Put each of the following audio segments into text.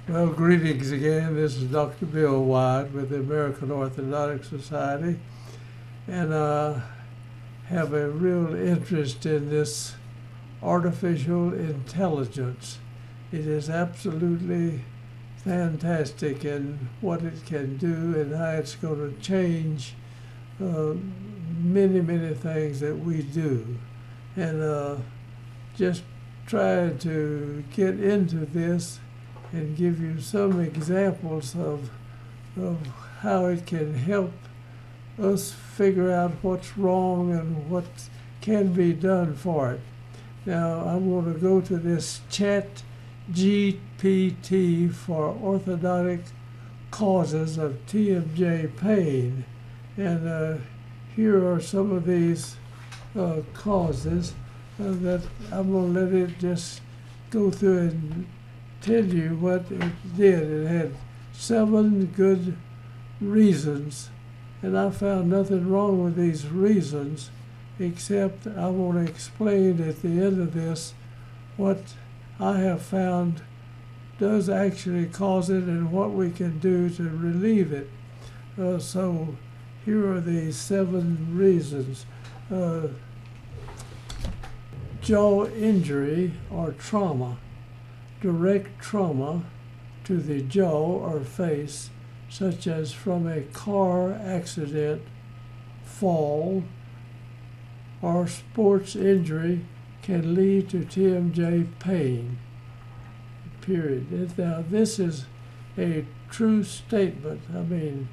Well, greetings again. This is Dr. Bill Wyatt with the American Orthodontic Society, and I have a real interest in this artificial intelligence. It is absolutely fantastic in what it can do and how it's going to change many things that we do. And just trying to get into this and give you some examples of how it can help us figure out what's wrong and what can be done for it. Now, I'm going to go to this ChatGPT for orthodontic causes of TMJ pain. And here are some of these causes that I'm going to let it just go through and tell you what it did. It had 7 good reasons, and I found nothing wrong with these reasons, except I want to explain at the end of this what I have found does actually cause it and what we can do to relieve it. So here are the 7 reasons. Jaw injury or trauma. Direct trauma to the jaw or face, such as from a car accident, fall, or sports injury, can lead to TMJ pain, period. Now, this is a true statement. I mean,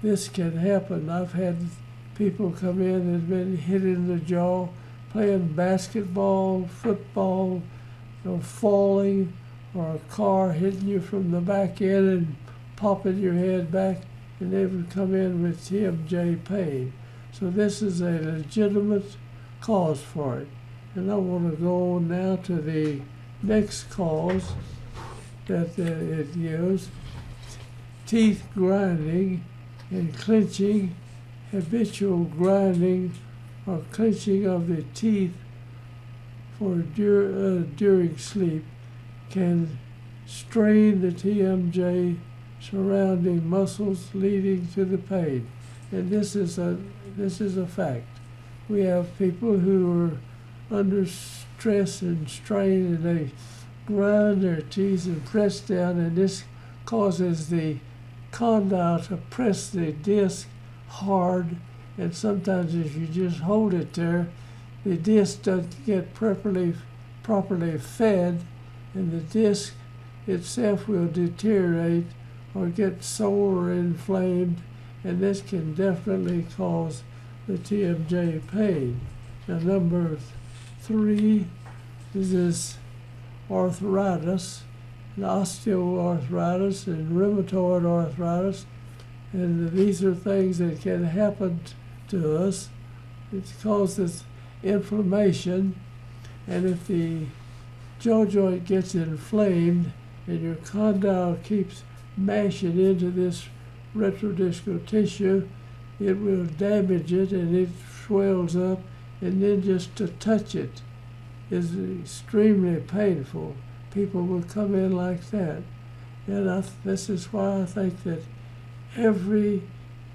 this can happen. I've had people come in and been hit in the jaw playing basketball, football, falling, or a car hitting you from the back end and popping your head back, and they would come in with TMJ pain. So this is a legitimate cause for it. And I want to go on now to the next cause that it gives. Teeth grinding and clenching, habitual grinding or clenching of the teeth during sleep can strain the TMJ surrounding muscles, leading to the pain. And this is a fact. We have people who are under stress and strain, and they grind their teeth and press down, and this causes the condyle to press the disc hard, and sometimes if you just hold it there, the disc doesn't get properly fed, and the disc itself will deteriorate or get sore or inflamed, and this can definitely cause the TMJ pain. Now, number 3 is this arthritis, and osteoarthritis and rheumatoid arthritis, and these are things that can happen to us. It causes inflammation, and if the jaw joint gets inflamed and your condyle keeps mashing into this retrodiscal tissue, it will damage it and it swells up, and then just to touch it is extremely painful. People will come in like that. And this is why I think that every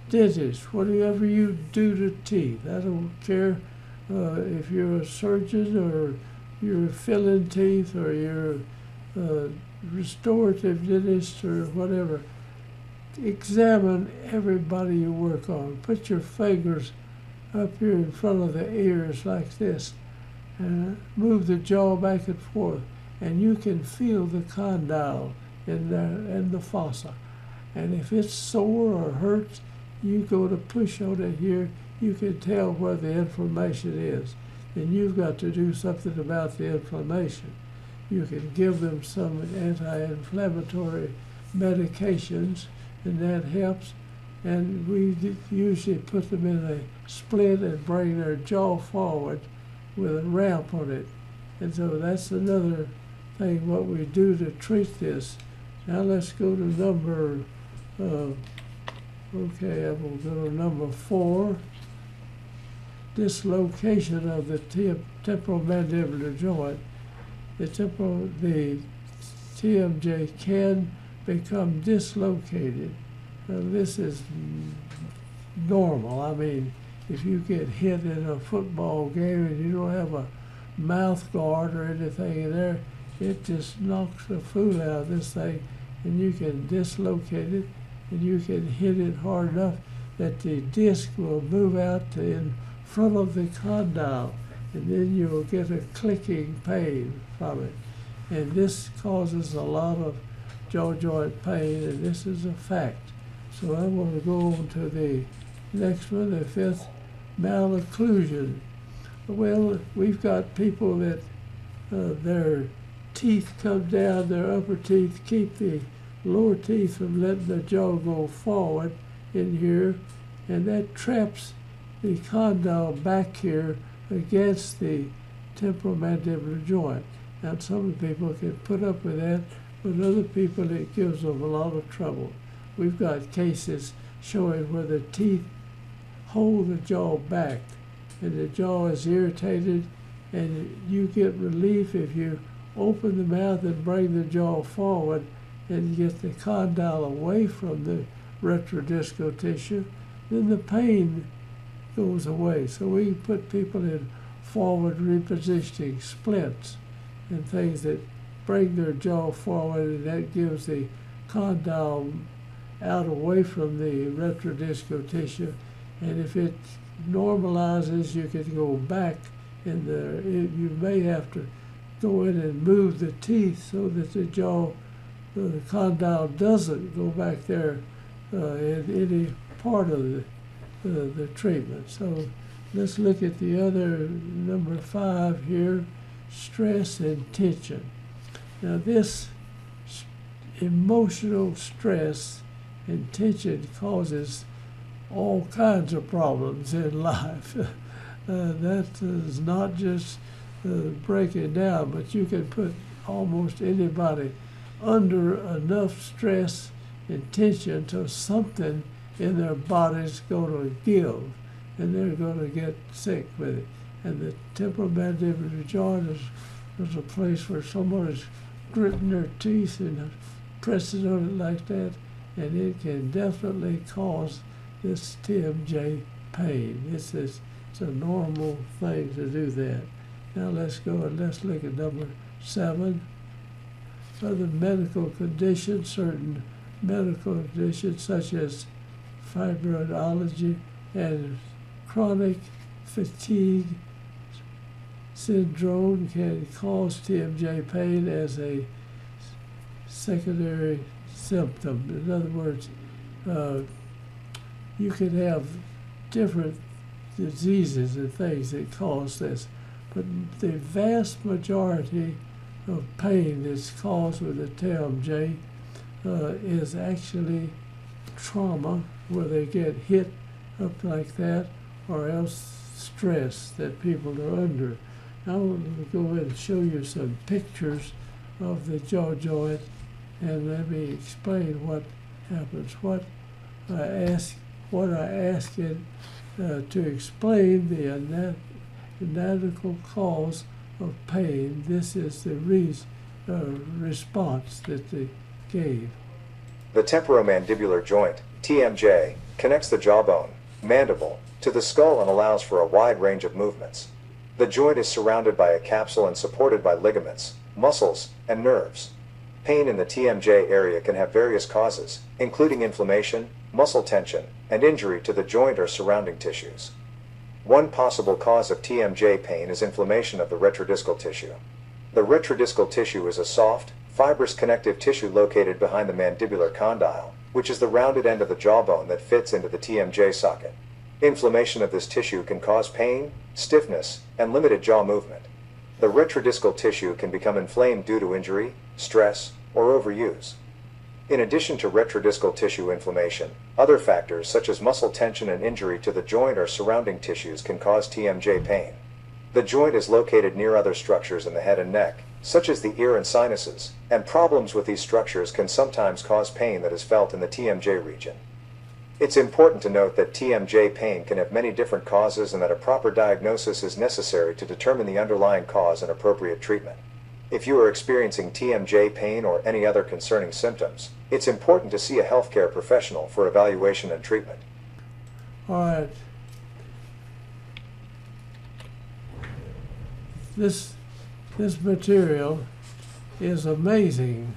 dentist, whatever you do to teeth, I don't care if you're a surgeon or you're filling teeth or you're a restorative dentist or whatever, examine everybody you work on. Put your fingers up here in front of the ears like this and move the jaw back and forth, and you can feel the condyle in the fossa. And if it's sore or hurts, you go to push on it here, you can tell where the inflammation is. And you've got to do something about the inflammation. You can give them some anti-inflammatory medications, and that helps. And we usually put them in a split and bring their jaw forward with a ramp on it. And so that's another thing what we do to treat this. Now let's go to number, I'm going to go to number 4. Dislocation of the temporal mandibular joint. The TMJ can become dislocated. This is normal. I mean, if you get hit in a football game and you don't have a mouth guard or anything in there, it just knocks the fool out of this thing, and you can dislocate it, and you can hit it hard enough that the disc will move out to in front of the condyle, and then you'll get a clicking pain from it. And this causes a lot of jaw joint pain, and this is a fact. So I want to go on to the next one, the fifth, malocclusion. Well, we've got people that their teeth come down, their upper teeth keep the lower teeth from letting the jaw go forward in here, and that traps the condyle back here against the temporal mandibular joint. Now, some people can put up with that, but other people it gives them a lot of trouble. We've got cases showing where the teeth hold the jaw back, and the jaw is irritated, and you get relief if you open the mouth and bring the jaw forward and get the condyle away from the retrodiscal tissue, then the pain goes away. So we put people in forward repositioning splints and things that bring their jaw forward, and that gives the condyle out away from the retrodiscal tissue. And if it normalizes, you can go back in there. You may have to go in and move the teeth so that the jaw, the condyle doesn't go back there in any part of the treatment. So let's look at the other, number 5 here, stress and tension. Now this emotional stress and tension causes all kinds of problems in life. That is not just breaking down, but you can put almost anybody under enough stress and tension to something in their body's going to give, and they're going to get sick with it. And the temporal mandibular joint is a place where someone is gritting their teeth and pressing on it like that, and it can definitely cause this TMJ pain. It's a normal thing to do that. Now let's go and let's look at number 7. Other medical conditions, certain medical conditions such as fibromyalgia and chronic fatigue syndrome can cause TMJ pain as a secondary symptom. In other words, you can have different diseases and things that cause this, but the vast majority of pain that's caused with the TMJ is actually trauma, where they get hit up like that, or else stress that people are under. Now I'm going to go ahead and show you some pictures of the jaw joint, and let me explain what happens. What I ask it to explain the anatomical cause of pain. This is the response that they gave. The temporomandibular joint, TMJ, connects the jawbone, mandible, to the skull and allows for a wide range of movements. The joint is surrounded by a capsule and supported by ligaments, muscles, and nerves. Pain in the TMJ area can have various causes, including inflammation, muscle tension, and injury to the joint or surrounding tissues. One possible cause of TMJ pain is inflammation of the retrodiscal tissue. The retrodiscal tissue is a soft, fibrous connective tissue located behind the mandibular condyle, which is the rounded end of the jawbone that fits into the TMJ socket. Inflammation of this tissue can cause pain, stiffness, and limited jaw movement. The retrodiscal tissue can become inflamed due to injury, stress, or overuse. In addition to retrodiscal tissue inflammation, other factors such as muscle tension and injury to the joint or surrounding tissues can cause TMJ pain. The joint is located near other structures in the head and neck, such as the ear and sinuses, and problems with these structures can sometimes cause pain that is felt in the TMJ region. It's important to note that TMJ pain can have many different causes and that a proper diagnosis is necessary to determine the underlying cause and appropriate treatment. If you are experiencing TMJ pain or any other concerning symptoms, it's important to see a healthcare professional for evaluation and treatment. All right. This material is amazing.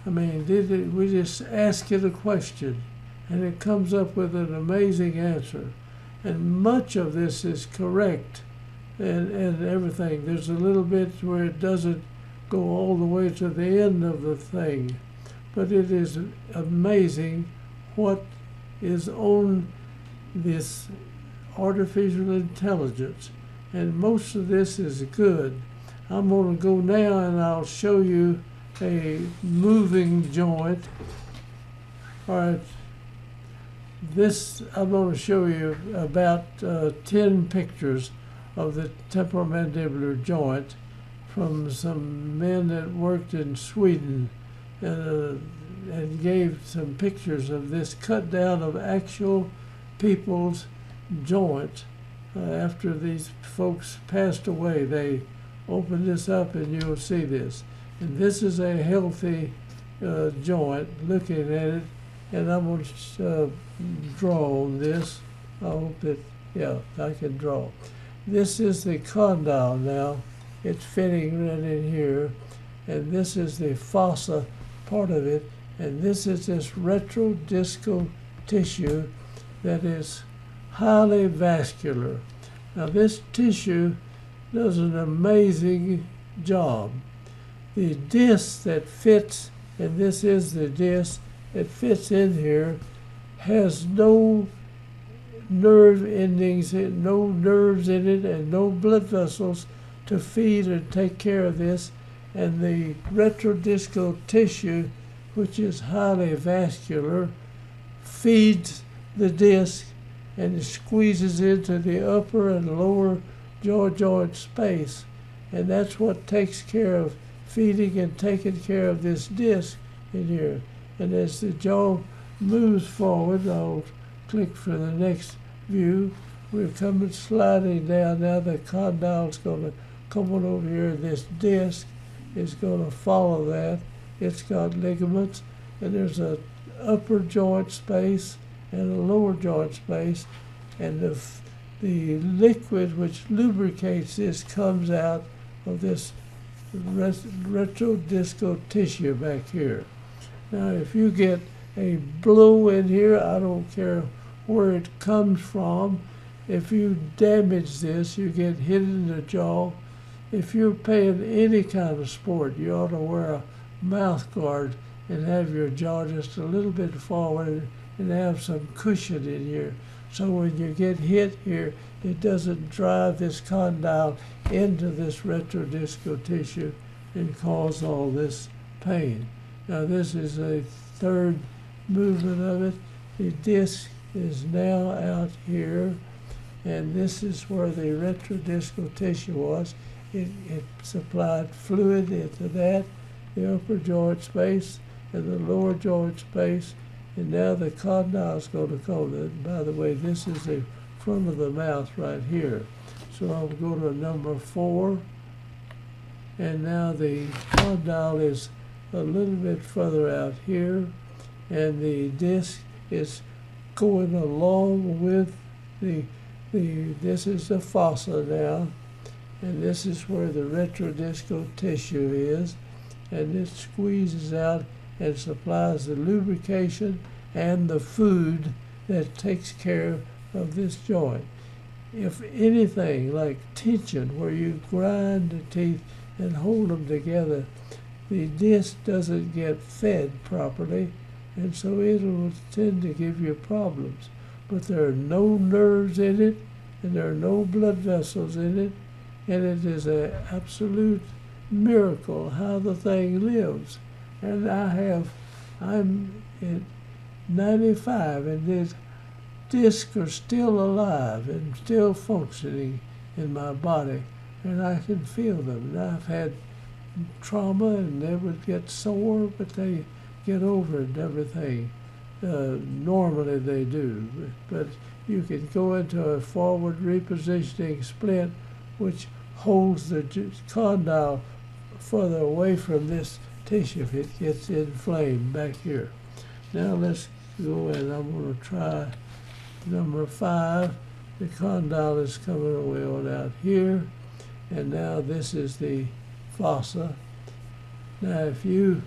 I mean, we just ask it a question, and it comes up with an amazing answer. And much of this is correct and everything. There's a little bit where it doesn't go all the way to the end of the thing. But it is amazing what is on this artificial intelligence. And most of this is good. I'm going to go now and I'll show you a moving joint. All right. This, I'm going to show you about 10 pictures of the temporal mandibular joint from some men that worked in Sweden and gave some pictures of this cut down of actual people's joints. After these folks passed away, they opened this up and you'll see this. And this is a healthy joint, looking at it. And I'm going to draw on this. I hope that, yeah, I can draw. This is the condyle now. It's fitting right in here. And this is the fossa part of it. And this is this retrodiscal tissue that is highly vascular. Now this tissue does an amazing job. The disc that fits, and this is the disc, it fits in here, has no nerve endings, no nerves in it, and no blood vessels to feed and take care of this. And the retrodiscal tissue, which is highly vascular, feeds the disc and it squeezes into the upper and lower jaw joint space. And that's what takes care of feeding and taking care of this disc in here. And as the jaw moves forward, I'll click for the next view. We're coming sliding down. Now the condyle's going to come on over here. This disc is going to follow that. It's got ligaments, and there's a upper joint space and a lower joint space. And the liquid which lubricates this comes out of this retrodiscal tissue back here. Now, if you get a blow in here, I don't care where it comes from. If you damage this, you get hit in the jaw. If you're playing any kind of sport, you ought to wear a mouth guard and have your jaw just a little bit forward and have some cushion in here. So when you get hit here, it doesn't drive this condyle into this retrodiscal tissue and cause all this pain. Now this is a third movement of it. The disc is now out here, and this is where the retrodiscal tissue was. It supplied fluid into that, the upper joint space and the lower joint space, and now the condyle is going to come. And by the way, this is the front of the mouth right here. So I'll go to number 4, and now the condyle is a little bit further out here, and the disc is going along with this is the fossa now, and this is where the retrodiscal tissue is, and it squeezes out and supplies the lubrication and the food that takes care of this joint. If anything like tension, where you grind the teeth and hold them together, the disc doesn't get fed properly, and so it will tend to give you problems. But there are no nerves in it, and there are no blood vessels in it, and it is an absolute miracle how the thing lives. And I'm at 95, and these discs are still alive and still functioning in my body, and I can feel them. And I've had trauma, and they would get sore, but they get over it and everything. Normally they do, but you can go into a forward repositioning splint which holds the condyle further away from this tissue if it gets inflamed back here. Now let's go and I'm going to try number 5. The condyle is coming away on out here, and now this is the fossa. Now if you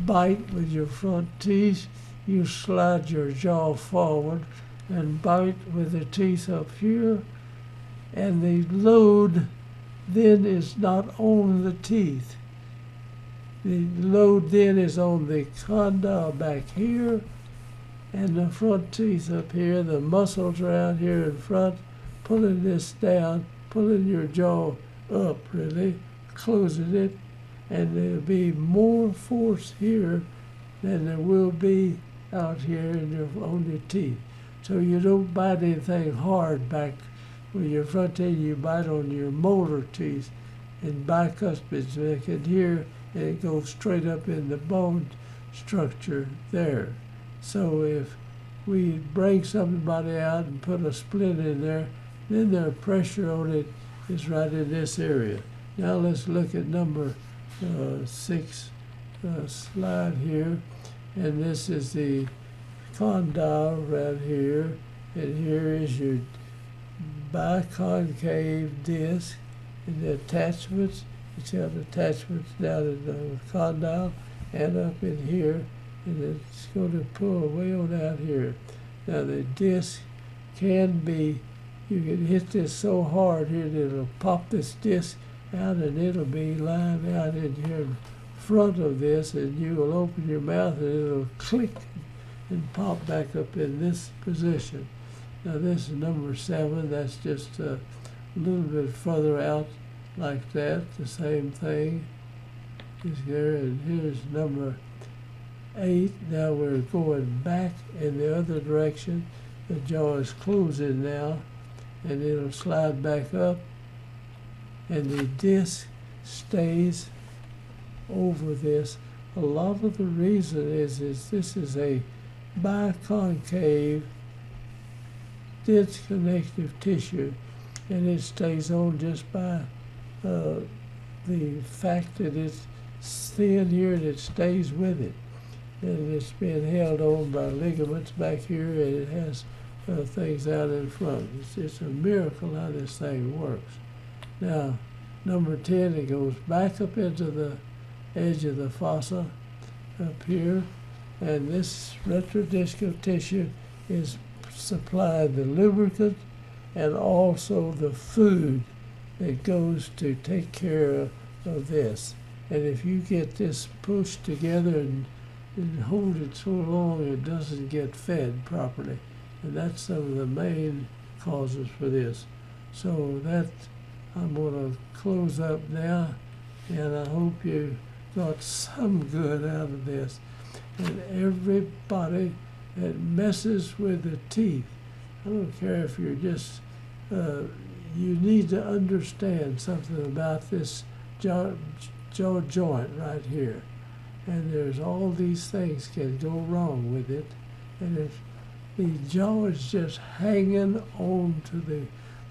bite with your front teeth, you slide your jaw forward and bite with the teeth up here, and the load then is not on the teeth. The load then is on the condyle back here and the front teeth up here. The muscles are out here in front, pulling this down, pulling your jaw up really, closing it, and there'll be more force here than there will be out here on your teeth. So you don't bite anything hard back with your front teeth, you bite on your molar teeth and bicuspids back in here, and it goes straight up in the bone structure there. So if we bring somebody out and put a splint in there, then the pressure on it is right in this area. Now let's look at number 6 slide here, and this is the condyle right here, and here is your biconcave disc and the attachments. It's got attachments down in the condyle and up in here, and it's going to pull way on out here. Now the disc can be, you can hit this so hard here that it'll pop this disc out, and it'll be lying out in here in front of this, and you will open your mouth and it'll click and pop back up in this position. Now this is number 7. That's just a little bit further out like that. The same thing is there. And here's number 8. Now we're going back in the other direction. The jaw is closing now, and it'll slide back up, and the disc stays over this. A lot of the reason is this is a biconcave dense connective tissue, and it stays on just by the fact that it's thin here and it stays with it, and it's being held on by ligaments back here, and it has things out in front. It's a miracle how this thing works. Now number 10, it goes back up into the edge of the fossa up here, and this retrodiscal tissue is supplying the lubricant and also the food that goes to take care of this. And if you get this pushed together and hold it so long, it doesn't get fed properly, and that's some of the main causes for this. So that I'm going to close up now, and I hope you got some good out of this. And everybody that messes with the teeth, I don't care if you're just, you need to understand something about this jaw joint right here. And there's all these things can go wrong with it. And if the jaw is just hanging on to the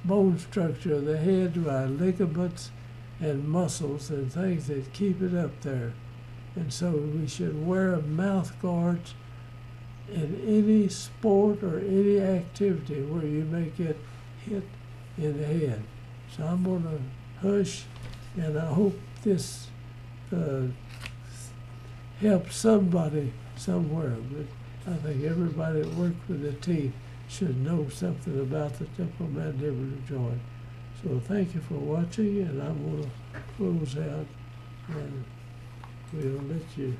bone structure of the head by ligaments and muscles and things that keep it up there. And so we should wear mouth guards in any sport or any activity where you may get hit in the head. So I'm going to hush, and I hope this helps somebody somewhere. But I think everybody that works with the teeth should know something about the temporal mandibular joint. So thank you for watching, and I'm going to close out, and we'll let you